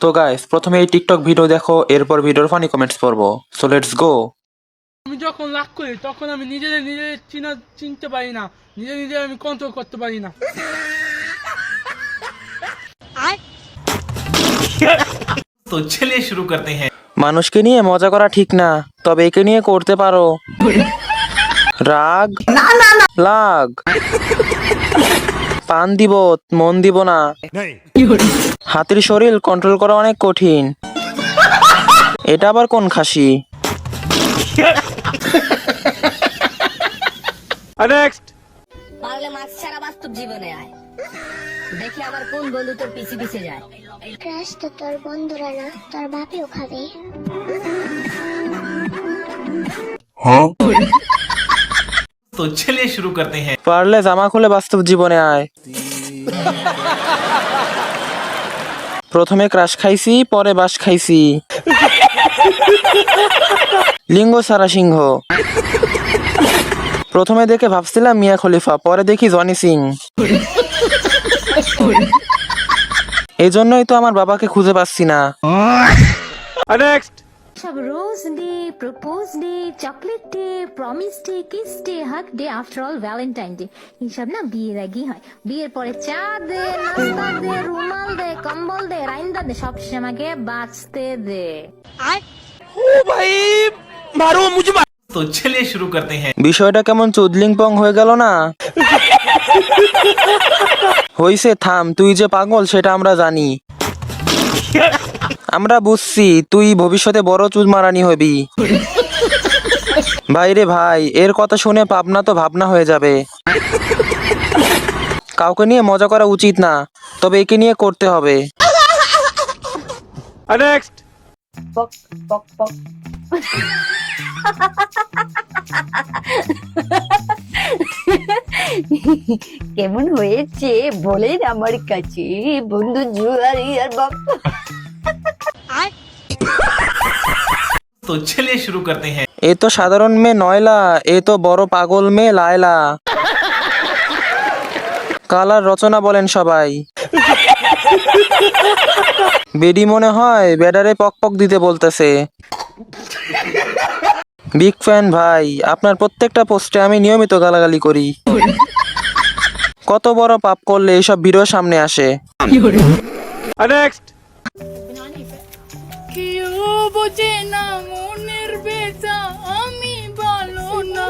তো গাইস, প্রথমে এই টিকটক ভিডিও দেখো, এরপর ভিডিওর ফানি কমেন্টস পড়বো। So let's go. আমি যখন রাগ করি তখন আমি নিজে চিনতে পারি না, নিজে আমি কন্ট্রোল করতে পারি না। तो चलिए शुरू करते हैं। মানুষকে নিয়ে মজা করা ঠিক না, তবে একে নিয়ে করতে পারো। রাগ লাগ, পান দিব মন দিব না। হাতির শরীর কন্ট্রোল করা অনেক কঠিন। এটা আবার কোন খাসি? পারলে মাছ ছাড়া বাস্তব জীবনে আয়, দেখি আমার কোন বন্ধু তোর পিছে পিছে যায়। ক্রাশ তো তোর বন্ধুরা না, তোর বাপেও খাবে। तो चलिए शुरू करते हैं। পারলে জামা খুলে বাস্তব জীবনে আয়। প্রথমে ক্রাশ খাইছি, পরে বাস খাইছি। লিঙ্গ সারা সিংহ। প্রথমে দেখে ভাবছিলাম মিয়া খলিফা, পরে দেখি জনি সিং। এই জন্যই তো আমার বাবাকে খুঁজে পাচ্ছি না। সব rose day, propose day, chocolate day, promise day, kiss day, hug day, after all Valentine day এইসব না বিয়ের আগেই হয়। বিয়ের পরে চা দে, নাস্তা দে, রুমাল দে, কম্বল দে, রাইন্দা দে, সব আমাকে বাঁচতে দে। तो चलिए शुरू करते हैं। বিষয়টা কেমন চুদলিং পং হয়ে গেল না? হইছে, থাম। তুই যে পাগল সেটা আমরা জানি। আমরা বুঝছি তুই ভবিষ্যতে বড় চুদ মারানি হবি। ভাই রে ভাই, এর কথা শুনে পাবনা তো ভাবনা হয়ে যাবে। কাউকে নিয়ে মজা করা উচিত না, তবে একে নিয়ে করতে হবে। পক পক পক। কেমন হয়েছে বলেন আমার কাছে বন্ধু জুয়ারি আর বাপ। तो चलिए शुरू करते हैं। এ তো সাধারণ মেয়ে নয়লা, এ তো বড় পাগল মেয়ে লায়লা। কালার রচনা বলেন সবাই। বেডি মনে হয় বেডারে পক পক দিতে বলতেছে। বিগ ফ্যান ভাই, আপনার প্রত্যেকটা পোস্টে আমি নিয়মিত গালাগালি করি। কত বড় পাপ করলে এইসব ভিডিও সামনে আসে। কেউ বোঝে না মনের বেচা, আমি ভালো না।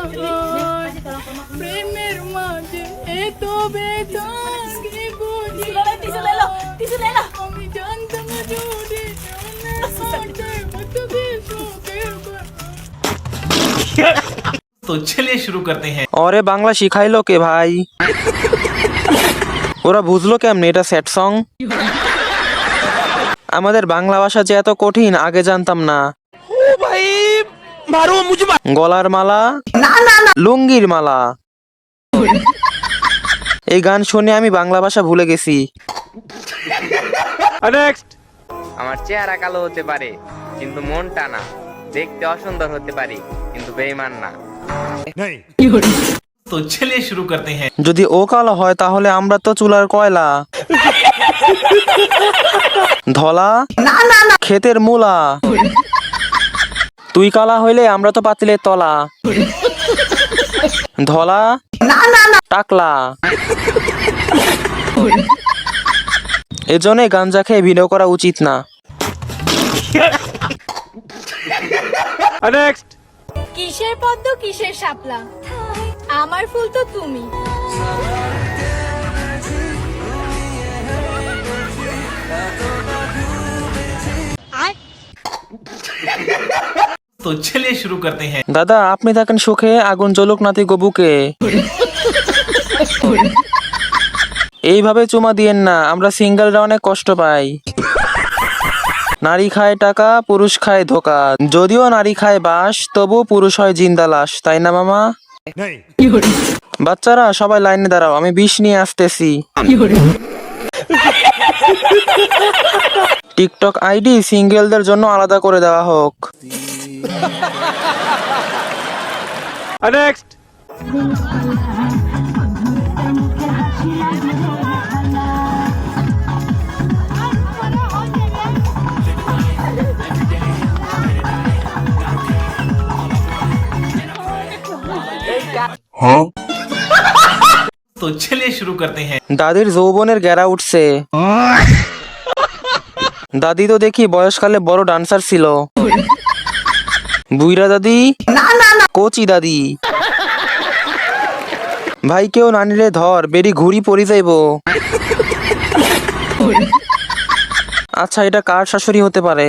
প্রেমের মাঝে এত বেচা, কে বোঝে না। আমি জানতাম যদি কত বেশকের तो चलिए शुरू करते हैं। ওরে বাংলা শিখাইলো কে ভাই? ওরা বুঝলো কেমনে এটা স্যাড সং? আমাদের বাংলা ভাষা যে এত কঠিন আগে জানতাম না। গলার মালা, লুঙ্গির মালা। এই গান শুনে আমি বাংলা ভাষা ভুলে গেছি। আমার চেহারা কালো হতে পারে কিন্তু মনটা না, দেখতে অসুন্দর হতে পারি কিন্তু বেঈমান না। तो चलिए शुरू करते हैं। যদি ও কালো হয় তাহলে আমরা তো চুলার কয়লা। ধলা ক্ষেতের মূলা। তুই কালা হইলে আমরা তো পাতিলের তলা। ধলা টাকলা। এজন্য গাঞ্জা খেয়ে ভিডিও করা উচিত না। কিসের পদ্ম কিসের শাপলা, আমার ফুল তো তুমি। तो चलिए शुरू करते हैं। দাদা, আপনি থাকেন সুখে, আগুন জ্বলুক নাতি গবুকে। এইভাবে চুমা দিয়েন না, আমরা সিঙ্গেলরা অনেক কষ্ট পাই। নারী খায় টাকা, পুরুষ খায় ধোকা। যদিও নারী খায় বাস, তবু পুরুষ হয় জিন্দা লাশ, তাই না মামা? বাচ্চারা সবাই লাইনে দাঁড়াও, আমি বিষ নিয়ে আসতেছি। টিকটক আইডি সিঙ্গেলদের জন্য আলাদা করে দেওয়া হোক। तो चलिए शुरू करते हैं। দাদির যৌবনের গেরা উঠছে। দাদি তো দেখি বয়সকালে বড় ডান্সার ছিল। বুইরা দাদি, কোচি দাদি। ভাই কেউ নানিরে ধর, বেরি ঘুরি পরি যাইব। আচ্ছা, এটা কার শাশুড়ি হতে পারে?